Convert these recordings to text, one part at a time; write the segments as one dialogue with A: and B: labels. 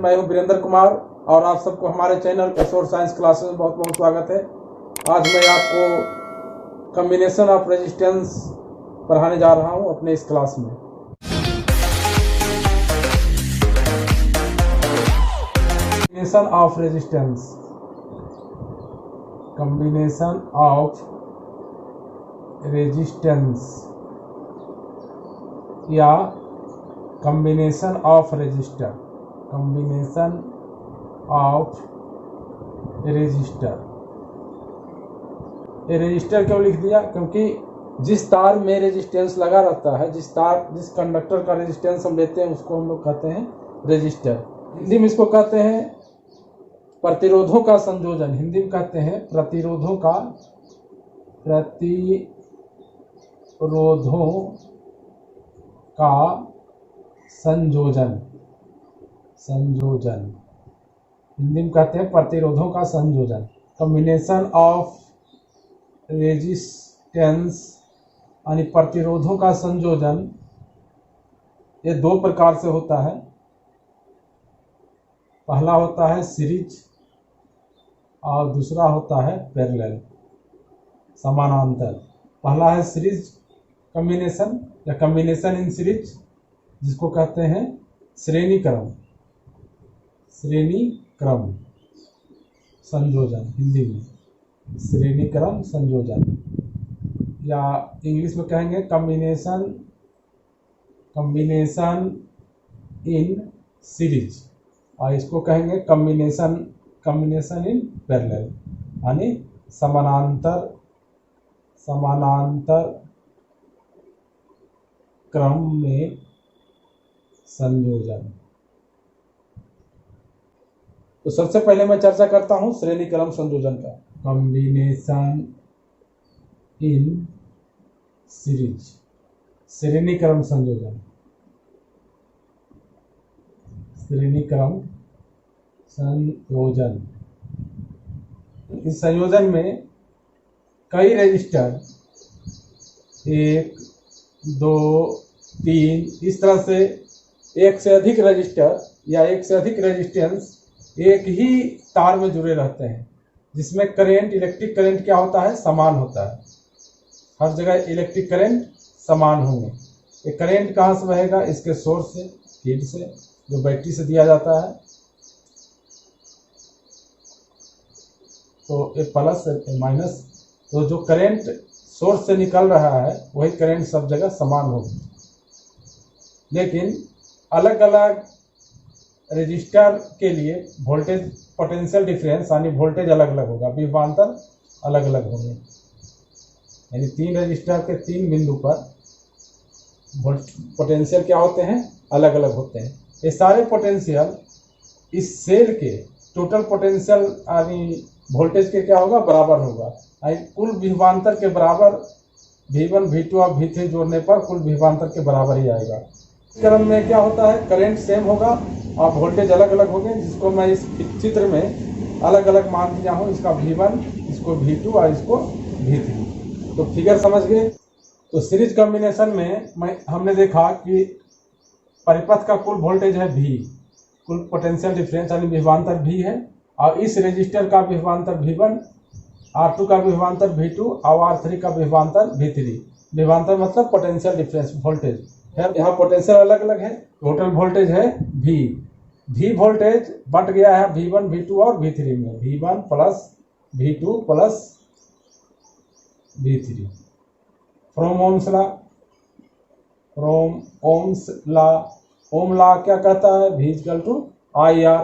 A: मैं हूं वीरेंद्र कुमार और आप सबको हमारे चैनल एश्योर साइंस क्लासेस में बहुत बहुत स्वागत है। आज मैं आपको कॉम्बिनेशन ऑफ रेजिस्टेंस पढ़ाने जा रहा हूं अपने इस क्लास में। Combination of resistance, combination of resistance या combination of register, combination of register. ये रजिस्टर क्यों लिख दिया? क्योंकि जिस तार में रेजिस्टेंस लगा रहता है, जिस कंडक्टर का रेजिस्टेंस हम लेते हैं उसको हम लोग कहते हैं रजिस्टर। हिंदी में इसको कहते हैं प्रतिरोधों का संयोजन। हिंदी में कहते हैं प्रतिरोधों का संयोजन। हिंदी में कहते हैं प्रतिरोधों का संयोजन। कॉम्बिनेशन ऑफ रेजिस्टेंस यानी प्रतिरोधों का संयोजन, ये दो प्रकार से होता है। पहला होता है सीरीज और दूसरा होता है पैरेलल, समानांतर। पहला है सीरीज कॉम्बिनेशन या कॉम्बिनेशन इन सीरीज, जिसको कहते हैं श्रेणी क्रम संयोजन। हिंदी में श्रेणी क्रम संयोजन, या इंग्लिश में कहेंगे कॉम्बिनेशन इन सीरीज, और इसको कहेंगे कॉम्बिनेशन इन पैरेलल यानी समानांतर क्रम में संयोजन। तो सबसे पहले मैं चर्चा करता हूं श्रेणी क्रम संयोजन का। कॉम्बिनेशन इन सीरीज, श्रेणी क्रम संयोजन। इस संयोजन में कई रजिस्टर 1, 2, 3 इस तरह से एक से अधिक रजिस्टर या एक से अधिक रेजिस्टेंस एक ही तार में जुड़े रहते हैं, जिसमें करंट, इलेक्ट्रिक करंट क्या होता है? समान होता है। हर जगह इलेक्ट्रिक करंट समान होंगे। ये करंट कहाँ से बहेगा? इसके सोर्स से, फीड से, जो बैटरी से दिया जाता है। तो ये प्लस ये माइनस, तो जो करंट सोर्स से निकल रहा है वही करंट सब जगह समान होगी। लेकिन अलग अलग रजिस्टर के लिए वोल्टेज पोटेंशियल डिफरेंस यानी वोल्टेज अलग अलग होगा, विभवांतर अलग अलग होंगे। यानी 3 रजिस्टर के 3 बिंदु पर पोटेंशियल क्या होते हैं? अलग अलग होते हैं। ये सारे पोटेंशियल इस सेल के टोटल पोटेंशियल यानी वोल्टेज के क्या होगा? बराबर होगा। यानी कुल विभवांतर के बराबर V1, V2 और V3 जोड़ने पर कुल विभवांतर के बराबर ही आएगा। इस क्रम में क्या होता है? करंट सेम होगा और वोल्टेज अलग अलग होंगे, जिसको मैं इस चित्र में अलग अलग मान दिया हूँ। इसका V1, इसको V2 और इसको V3। तो फिगर समझ गए। तो सीरीज कॉम्बिनेशन में हमने देखा कि परिपथ का कुल वोल्टेज है V, कुल पोटेंशियल डिफरेंस यानी विभवांतर V है, और इस रेजिस्टर का विभवांतर V1, R2 का विभवांतर V2 और R3 का विभवांतर V3। विभवांतर मतलब पोटेंशियल डिफरेंस, वोल्टेज है। यहाँ पोटेंशियल अलग अलग है। टोटल वोल्टेज है V वोल्टेज बट गया है V1, V2 और V3 में। V1 plus V2 plus V3 from Ohm law क्या कहता है? V equal to IR।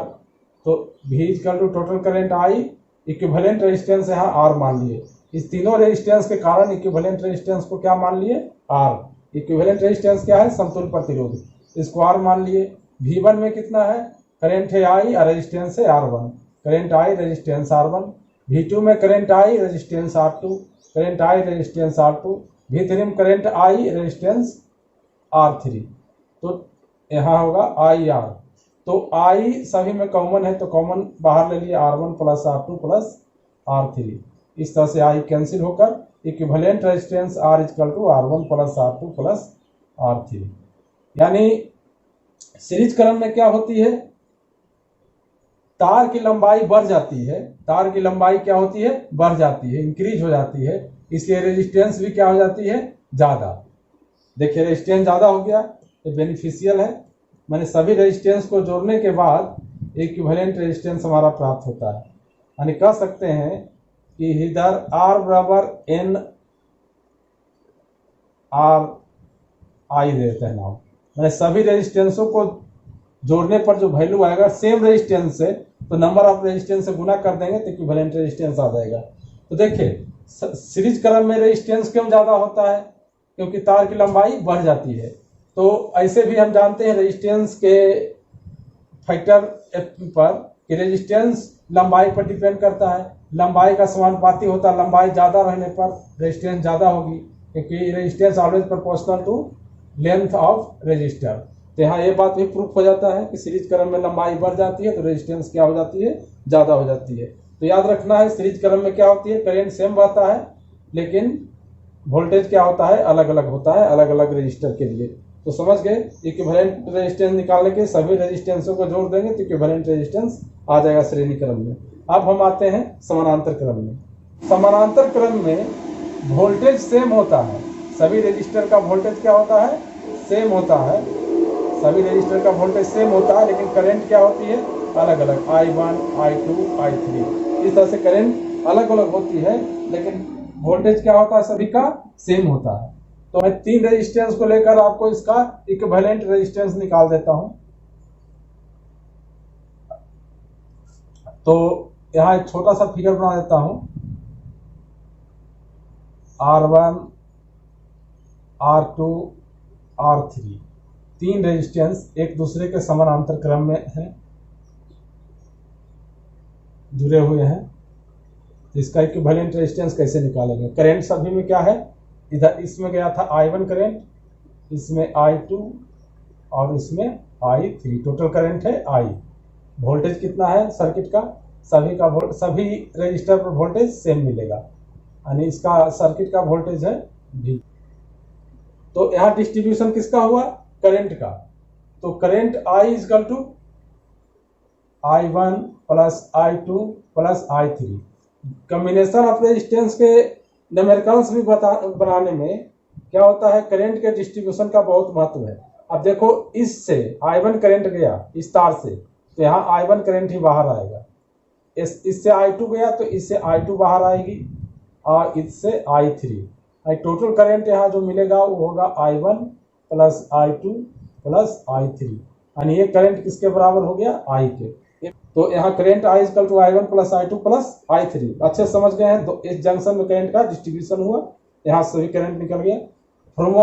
A: तो V equal to total current I, equivalent resistance यहाँ R मान लिए। इस तीनों रेजिस्टेंस के कारण इक्विवेलेंट रेजिस्टेंस को क्या मान लिए? R। इक्विवेलेंट रेजिस्टेंस क्या है? समतुल्य प्रतिरोध। इसको R मान लिए। V1 में कितना है? करंट है I और रेजिस्टेंस है R1। Current I, resistance R1। V2 में current I, resistance R2। Current I, resistance R2। V3 में करंट I, रेजिस्टेंस R3। तो यहाँ होगा IR। तो I सभी में कॉमन है, तो कॉमन बाहर ले लिए, R1 plus R2 plus R3। इस तरह से I कैंसिल होकर equivalent resistance R equal to R1 plus R2 plus R3। यानी सीरीज क्रम में क्या होती है? तार की लंबाई बढ़ जाती है, तार की लंबाई क्या होती है, बढ़ जाती है, इंक्रीज हो जाती है, इसलिए रेजिस्टेंस भी क्या हो जाती है, ज्यादा। देखिए रेजिस्टेंस ज्यादा हो गया, ये बेनिफिशियल है, मैंने सभी रेजिस्टेंस को जोड़ने के बाद इक्विवेलेंट रेजिस्टेंस हमारा प्राप्त होता है। यानी कह सकते हैं कि इधर R बराबर N R I देते हैं नाम, मैंने सभी रेजिस्टेंसों को जोड़ने पर जो वैल्यू आएगा सेम रेजिस्टेंस से, तो नंबर ऑफ रेजिस्टेंस से गुना कर देंगे तो इक्विवेलेंट रेजिस्टेंस आ जाएगा। तो देखिए सीरीज क्रम में रेजिस्टेंस क्यों ज्यादा होता है, क्योंकि तार की लंबाई बढ़ जाती है। तो ऐसे भी हम जानते हैं रेजिस्टेंस के फैक्टर पर कि रेजिस्टेंस लंबाई पर डिपेंड करता है, लंबाई का समानुपाती होता है, लंबाई ज्यादा रहने पर रेजिस्टेंस ज्यादा होगी, क्योंकि resistance always proportional to length of resistor. तो यहाँ ये बात भी प्रूफ हो जाता है कि सीरीज क्रम में लंबाई बढ़ जाती है तो रेजिस्टेंस क्या हो जाती है, ज्यादा हो जाती है। तो याद रखना है सीरीज क्रम में क्या होती है, करंट सेम रहता है लेकिन वोल्टेज क्या होता है, अलग अलग होता है, अलग अलग रजिस्टर के लिए। तो समझ गए, इक्विवेलेंट रेजिस्टेंस निकालने के सभी रेजिस्टेंसों को जोड़ देंगे तो इक्विवेलेंट रेजिस्टेंस आ जाएगा श्रेणी क्रम में। अब हम आते हैं समानांतर क्रम में। समानांतर क्रम में वोल्टेज सेम होता है, सभी रजिस्टर का वोल्टेज क्या होता है, सेम होता है, सभी रजिस्टर का वोल्टेज सेम होता है, लेकिन करंट क्या होती है, अलग अलग, I1 I2 I3, इस तरह से करंट अलग अलग होती है, लेकिन वोल्टेज क्या होता है, सभी का सेम होता है। तो मैं 3 रेजिस्टेंस को लेकर आपको इसका इक्विवेलेंट रेजिस्टेंस निकाल देता हूं। तो यहां एक छोटा सा फिगर बना देता हूं, R1 R2 R3, 3 रेजिस्टेंस एक दूसरे के समानांतर क्रम में हैं, जुड़े हुए हैं। इसका इक्विवेलेंट रेजिस्टेंस कैसे निकालेंगे, करंट सभी में क्या है, इधर इसमें गया था I1 करंट, इसमें I2 और इसमें I3, टोटल करंट है I। वोल्टेज कितना है सर्किट का, सभी रजिस्टर पर वोल्टेज सेम मिलेगा, यानी इसका सर्किट का वोल्टेज है V। तो यहाँ डिस्ट्रीब्यूशन किसका हुआ, करंट का। तो current I equal to I1 plus I2 plus I3। Combination of resistance के न्यूमेरिकल्स भी बनाने में क्या होता है, करंट के डिस्ट्रीब्यूशन का बहुत महत्व है। अब देखो इससे I1 करंट गया इस तार से, तो यहाँ I1 करंट ही बाहर आएगा, इससे I2 गया तो इससे I2 बाहर आएगी और इससे I3। टोटल करंट यहाँ जो मिलेगा वो होगा I1 plus I2 plus I3, यानी ये करंट किसके बराबर हो गया, I के। तो यहाँ current I equal to I1 plus I2 plus I3। अच्छे समझ गए हैं, इस जंक्शन में करंट का डिस्ट्रीब्यूशन हुआ, यहाँ सभी करंट निकल गया। From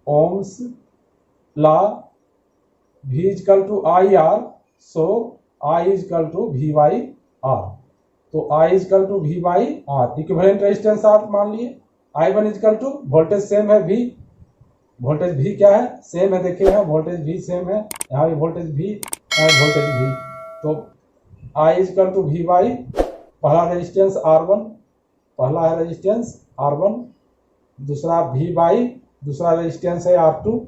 A: Ohm's law V equal to IR, so I equal to V/R। तो I equal to V/R, equivalent resistance आप मान लिए। I1 equal to voltage same है V, वोल्टेज V क्या है, सेम है, देखिए यहाँ वोल्टेज V सेम है, यहाँ भी वोल्टेज V और वोल्टेज V। तो I इक्वल टू V/, पहला रेजिस्टेंस R1, पहला है रेजिस्टेंस R1, दूसरा V/, दूसरा रेजिस्टेंस है R2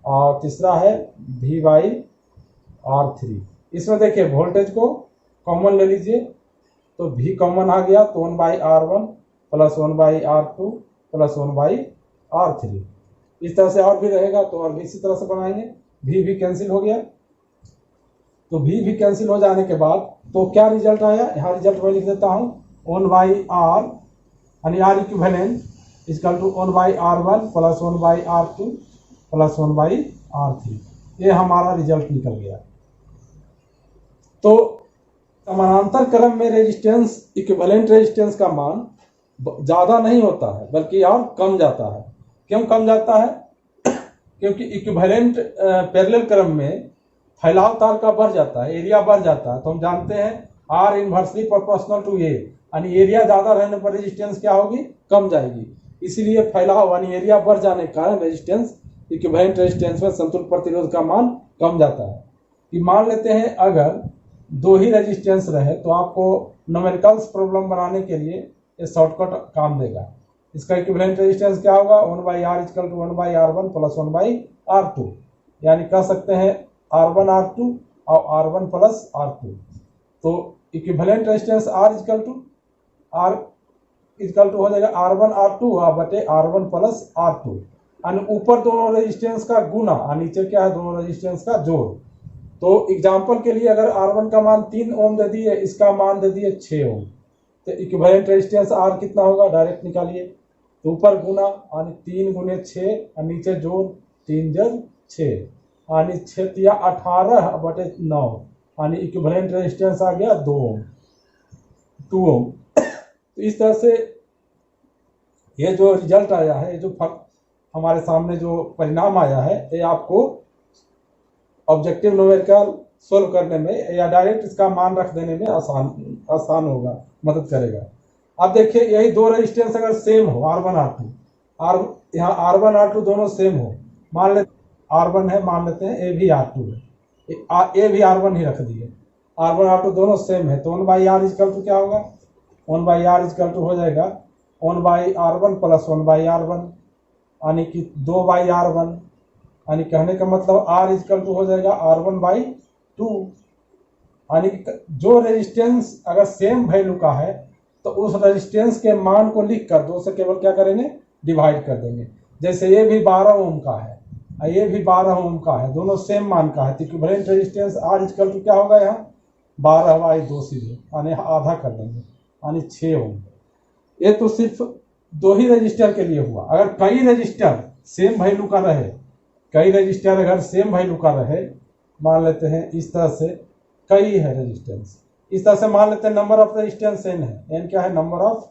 A: और तीसरा है V/R3। इसमें देखिए वोल्टेज को कॉमन ले लीजिए, तो V कॉमन आ गया, तो 1/R1 plus 1/R2 plus 1/R3। इस तरह से और भी रहेगा तो और भी इसी तरह से बनाएंगे। V भी कैंसिल हो गया, तो V भी कैंसिल हो जाने के बाद तो क्या रिजल्ट आया, यहाँ रिजल्ट मैं लिख देता हूँ, 1/R यानी R equivalent equal to 1/R1 plus 1/R2 plus 1/R3। ये हमारा रिजल्ट निकल गया। तो समानांतर क्रम में रेजिस्टेंस, इक्विवेलेंट रेजिस्टेंस का मान ज्यादा नहीं होता है बल्कि और कम जाता है। क्यों कम जाता है, क्योंकि इक्विवेलेंट पैरेलल क्रम में फैलाव तार का बढ़ जाता है, एरिया बढ़ जाता है। तो हम जानते हैं R inversely proportional to A, यानी एरिया ज्यादा रहने पर रेजिस्टेंस क्या होगी, कम जाएगी। इसीलिए फैलाव यानी एरिया बढ़ जाने के कारण रेजिस्टेंस, इक्विवेलेंट रेजिस्टेंस में समतुल्य प्रतिरोध का मान कम जाता है। कि मान लेते हैं अगर 2 ही रेजिस्टेंस रहे तो आपको न्यूमेरिकल्स प्रॉब्लम बनाने के लिए ये शॉर्टकट काम देगा। इसका इक्विवेलेंट रेजिस्टेंस क्या होगा, 1/R equal to 1/R1 plus 1/R2, यानी कह सकते हैं R1 R2 और R1 प्लस R2। तो equivalent resistance R equal to हो जाएगा R1 R2 बटे R1 प्लस R2, यानी ऊपर दोनों रेजिस्टेंस का गुना और नीचे क्या है, दोनों रेजिस्टेंस का जोड़। तो एग्जांपल के लिए अगर R1 का मान 3 ओम दे दिए, इसका मान दे दिए 6 ओम, तो इक्विवेलेंट रेजिस्टेंस R कितना होगा, डायरेक्ट निकालिए। तो ऊपर गुना यानी 3 गुने 6 और नीचे जोड़ 3 जब 6 यानी 6 या 18 बटे 9, यानी इक्विवेलेंट रेजिस्टेंस आ गया 2 ओम। तो इस तरह से ये जो रिजल्ट आया है, ये जो हमारे सामने जो परिणाम आया है, ये आपको ऑब्जेक्टिव न्यूमेरिकल सोल्व करने में या डायरेक्ट इसका मान रख देने में आसान होगा, मदद करेगा। अब देखिए यही दो रेजिस्टेंस अगर सेम हो, R1 R2, यहाँ R1 R2 दोनों सेम हो, मान लेते R1 है, मान लेते हैं A भी R2 है, A भी R1 ही रख दिए, R1 R2 दोनों सेम है, तो 1/R इक्वल टू क्या होगा, 1/R इक्वल टू हो जाएगा 1/R1 प्लस 1/R1, यानी कि 2/R1, यानी कहने का मतलब R इक्वल टू हो जाएगा R1/2, यानी कि जो रेजिस्टेंस अगर सेम वैल्यू का है तो उस रेजिस्टेंस के मान को लिखकर 2 से केवल क्या करेंगे, डिवाइड कर देंगे। जैसे ये भी 12 ओम का है और ये भी 12 ओम का है, दोनों सेम मान का है, तो equivalent resistance R equal to क्या होगा, यहाँ 12/2 सीधे यानी आधा कर देंगे, यानी 6 ओम। ये तो सिर्फ 2 ही रजिस्टर के लिए हुआ। अगर कई रजिस्टर सेम वैल्यू का रहे, कई रजिस्टर अगर सेम वैल्यू का रहे, मान लेते हैं इस तरह से कई है रेजिस्टेंस, इस तरह से मान लेते हैं नंबर ऑफ रेजिस्टेंस n है, n क्या है, नंबर ऑफ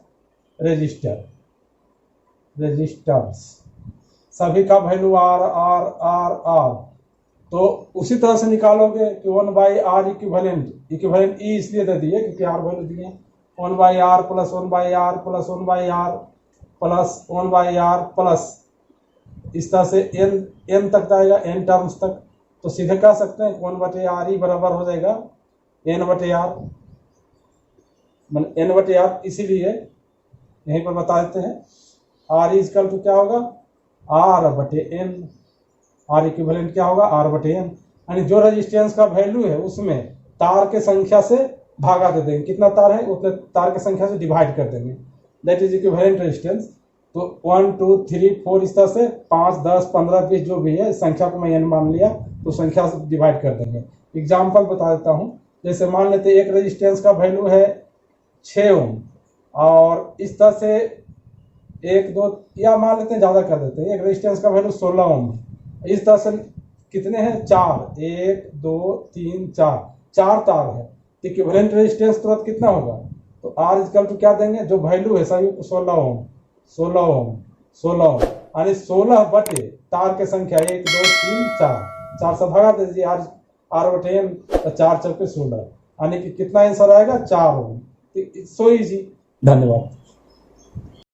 A: रेजिस्टर्स, सभी का वैल्यू R, तो उसी तरह से निकालोगे कि 1/R इक्विवेलेंट E इसलिए दे दिए क्योंकि R वैल्यू दिए, 1/R plus 1/R plus 1/R plus 1/R plus इस तरह से n तक जाएगा, n टर्म्स तक। तो सीधे कह सकते हैं 1/R ही बराबर हो जाएगा n/R, n/R, इसीलिए यहीं पर बता देते हैं R इक्वल टू क्या होगा, R/n, R इक्विवेलेंट क्या होगा, R/n, यानी जो रेजिस्टेंस का वैल्यू है उसमें तार के संख्या से भागा दे देंगे, कितना तार है उतने तार की संख्या से डिवाइड कर देंगे, दैट इज इक्विवेलेंट रेजिस्टेंस। तो 1 2 3 4 इस तरह से 5 10 15 20 जो भी है संख्या को मैं n मान लिया, तो संख्या से डिवाइड कर देंगे। एग्जाम्पल बता देता हूँ, जैसे मान लेते एक रेजिस्टेंस का वैल्यू है 6 ओम और इस तरह से 1 2 या मान लेते हैं ज़्यादा कर देते हैं, एक रेजिस्टेंस का वैल्यू 16 ओम, इस तरह से कितने हैं, 4 1 2 3 4 तार है, तो इक्विवेलेंट रेजिस्टेंस तुरंत कितना होगा, तो R इक्वल टू क्या देंगे, जो वैल्यू है सभी 16 ओम, यानी 16 बटे तार के संख्या 1 2 3 4 से भागा दीजिए R/n, तो 4 4 16, यानी कि कितना आंसर आएगा, 4 ओम। So easy. धन्यवाद।